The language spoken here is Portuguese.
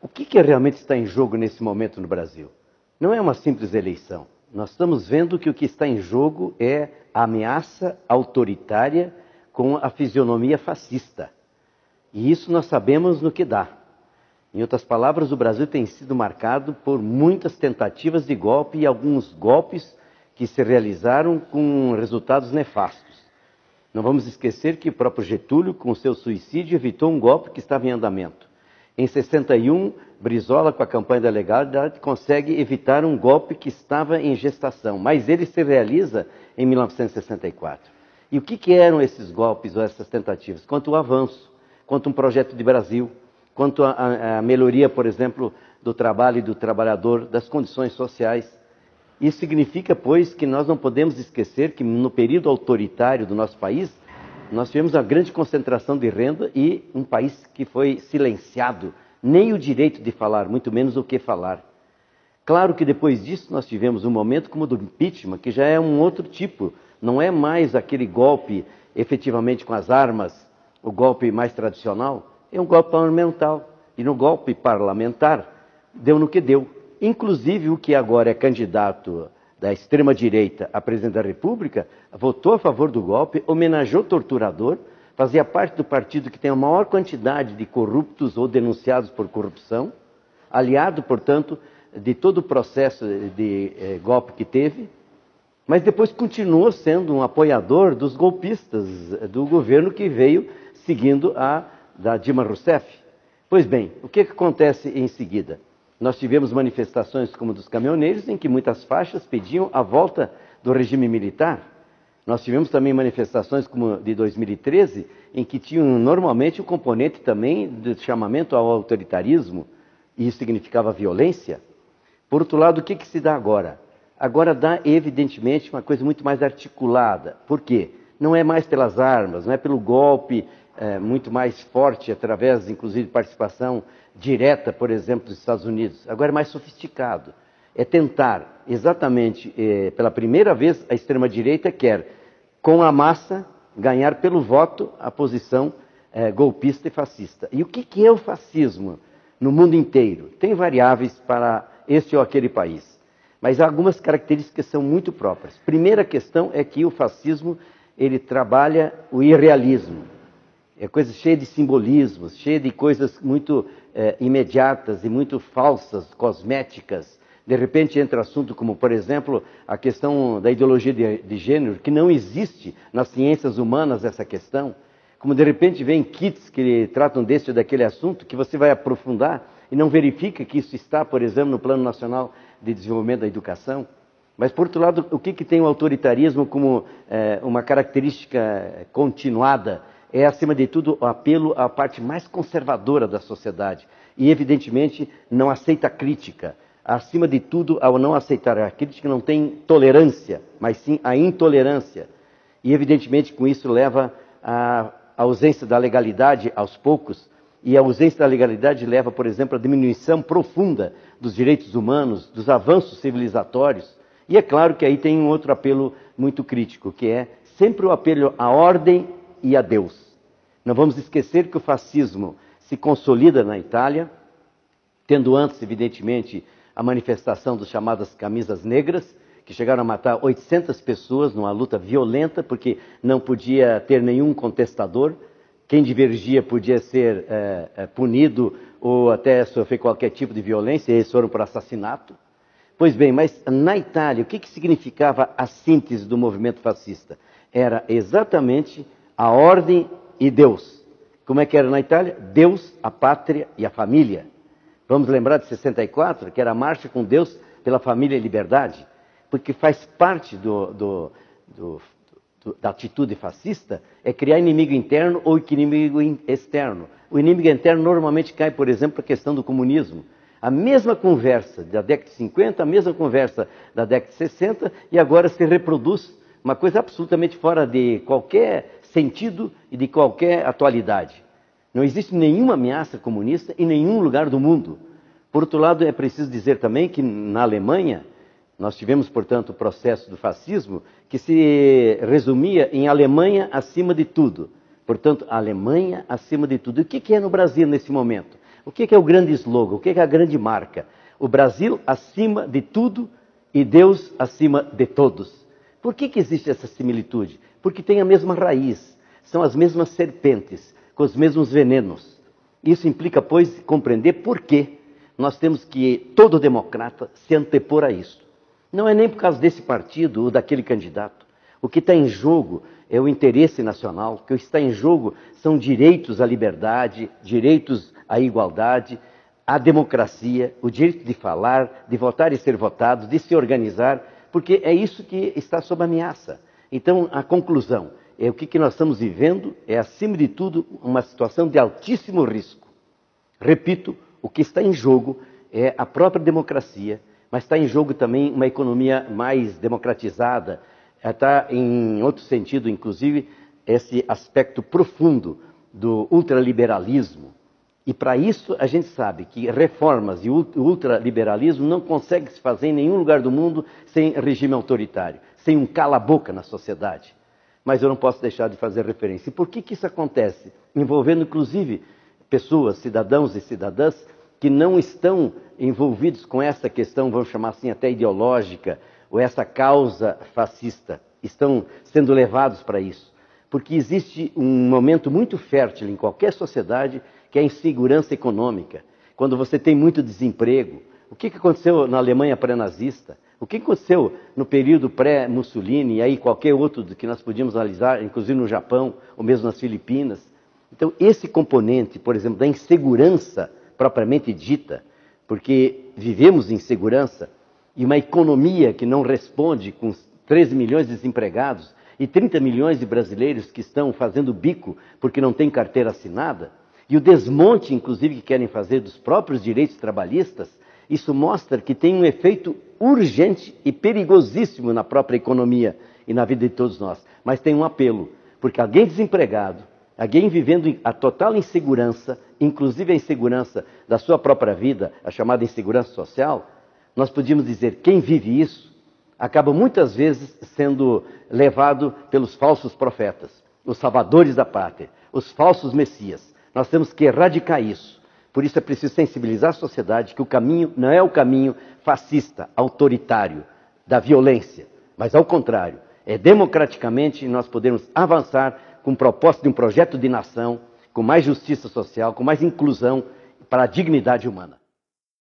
O que realmente está em jogo nesse momento no Brasil? Não é uma simples eleição. Nós estamos vendo que o que está em jogo é a ameaça autoritária com a fisionomia fascista. E isso nós sabemos no que dá. Em outras palavras, o Brasil tem sido marcado por muitas tentativas de golpe e alguns golpes que se realizaram com resultados nefastos. Não vamos esquecer que o próprio Getúlio, com o seu suicídio, evitou um golpe que estava em andamento. Em 61, Brizola, com a campanha da legalidade, consegue evitar um golpe que estava em gestação, mas ele se realiza em 1964. E o que eram esses golpes ou essas tentativas? Quanto ao avanço, quanto um projeto de Brasil, quanto à melhoria, por exemplo, do trabalho e do trabalhador, das condições sociais. Isso significa, pois, que nós não podemos esquecer que no período autoritário do nosso país, nós tivemos uma grande concentração de renda e um país que foi silenciado, nem o direito de falar, muito menos o que falar. Claro que depois disso nós tivemos um momento como o do impeachment, que já é um outro tipo, não é mais aquele golpe efetivamente com as armas, o golpe mais tradicional, é um golpe parlamentar. E no golpe parlamentar deu no que deu. Inclusive o que agora é candidato da extrema-direita a presidente da República, votou a favor do golpe, homenageou o torturador, fazia parte do partido que tem a maior quantidade de corruptos ou denunciados por corrupção, aliado, portanto, de todo o processo de golpe que teve, mas depois continuou sendo um apoiador dos golpistas do governo que veio seguindo a da Dilma Rousseff. Pois bem, o que acontece em seguida? Nós tivemos manifestações como dos caminhoneiros, em que muitas faixas pediam a volta do regime militar. Nós tivemos também manifestações como de 2013, em que tinham normalmente um componente também de chamamento ao autoritarismo, e isso significava violência. Por outro lado, o que se dá agora? Agora dá, evidentemente, uma coisa muito mais articulada. Por quê? Não é mais pelas armas, não é pelo golpe muito mais forte, através, inclusive, de participação direta, por exemplo, dos Estados Unidos. Agora é mais sofisticado. É tentar, exatamente, pela primeira vez, a extrema-direita quer, com a massa, ganhar pelo voto a posição golpista e fascista. E o que é o fascismo no mundo inteiro? Tem variáveis para este ou aquele país, mas há algumas características que são muito próprias. Primeira questão é que o fascismo ele trabalha o irrealismo. É coisa cheia de simbolismos, cheia de coisas muito imediatas e muito falsas, cosméticas. De repente entra assunto como, por exemplo, a questão da ideologia de gênero, que não existe nas ciências humanas essa questão. Como de repente vem kits que tratam desse ou daquele assunto, que você vai aprofundar e não verifica que isso está, por exemplo, no Plano Nacional de Desenvolvimento da Educação. Mas, por outro lado, o que tem o autoritarismo como uma característica continuada? É, acima de tudo, o apelo à parte mais conservadora da sociedade. E, evidentemente, não aceita a crítica. Acima de tudo, ao não aceitar a crítica, não tem tolerância, mas sim a intolerância. E, evidentemente, com isso leva à ausência da legalidade aos poucos. E a ausência da legalidade leva, por exemplo, à diminuição profunda dos direitos humanos, dos avanços civilizatórios. E é claro que aí tem um outro apelo muito crítico, que é sempre o apelo à ordem e a Deus. Não vamos esquecer que o fascismo se consolida na Itália, tendo antes, evidentemente, a manifestação das chamadas camisas negras, que chegaram a matar 800 pessoas numa luta violenta, porque não podia ter nenhum contestador. Quem divergia podia ser punido ou até sofrer qualquer tipo de violência, e eles foram por assassinato. Pois bem, mas na Itália, o que significava a síntese do movimento fascista? Era exatamente a ordem e Deus. Como é que era na Itália? Deus, a pátria e a família. Vamos lembrar de 64, que era a marcha com Deus pela família e liberdade, porque faz parte da atitude fascista é criar inimigo interno ou inimigo externo. O inimigo interno normalmente cai, por exemplo, a questão do comunismo. A mesma conversa da década de 50, a mesma conversa da década de 60, e agora se reproduz uma coisa absolutamente fora de qualquer sentido e de qualquer atualidade. Não existe nenhuma ameaça comunista em nenhum lugar do mundo. Por outro lado, é preciso dizer também que na Alemanha, nós tivemos, portanto, o processo do fascismo que se resumia em Alemanha acima de tudo. Portanto, Alemanha acima de tudo. E o que é no Brasil nesse momento? O que é o grande slogan? O que é a grande marca? O Brasil acima de tudo e Deus acima de todos. Por que existe essa similitude? Porque tem a mesma raiz, são as mesmas serpentes, com os mesmos venenos. Isso implica, pois, compreender por que nós temos que, todo democrata, se antepor a isso. Não é nem por causa desse partido ou daquele candidato. O que está em jogo é o interesse nacional, o que está em jogo são direitos à liberdade, direitos à igualdade, à democracia, o direito de falar, de votar e ser votado, de se organizar, porque é isso que está sob ameaça. Então, a conclusão é o que nós estamos vivendo é, acima de tudo, uma situação de altíssimo risco. Repito, o que está em jogo é a própria democracia, mas está em jogo também uma economia mais democratizada, está em outro sentido, inclusive, esse aspecto profundo do ultraliberalismo. E para isso a gente sabe que reformas e ultraliberalismo não conseguem se fazer em nenhum lugar do mundo sem regime autoritário, sem um cala-boca na sociedade. Mas eu não posso deixar de fazer referência. E por que isso acontece? Envolvendo inclusive pessoas, cidadãos e cidadãs, que não estão envolvidos com essa questão, vamos chamar assim, até ideológica, ou essa causa fascista, estão sendo levados para isso. Porque existe um momento muito fértil em qualquer sociedade, que é a insegurança econômica. Quando você tem muito desemprego. O que aconteceu na Alemanha pré-nazista? O que aconteceu no período pré-Mussolini, e aí qualquer outro que nós podíamos analisar, inclusive no Japão, ou mesmo nas Filipinas. Então, esse componente, por exemplo, da insegurança propriamente dita, porque vivemos em segurança, e uma economia que não responde com 13 milhões de desempregados e 30 milhões de brasileiros que estão fazendo bico porque não têm carteira assinada, e o desmonte, inclusive, que querem fazer dos próprios direitos trabalhistas, isso mostra que tem um efeito urgente e perigosíssimo na própria economia e na vida de todos nós. Mas tem um apelo, porque alguém desempregado, alguém vivendo a total insegurança, inclusive a insegurança da sua própria vida, a chamada insegurança social, nós podíamos dizer, quem vive isso, acaba muitas vezes sendo levado pelos falsos profetas, os salvadores da pátria, os falsos messias. Nós temos que erradicar isso. Por isso é preciso sensibilizar a sociedade que o caminho não é o caminho fascista, autoritário, da violência, mas ao contrário, é democraticamente nós podemos avançar com o propósito de um projeto de nação, com mais justiça social, com mais inclusão para a dignidade humana.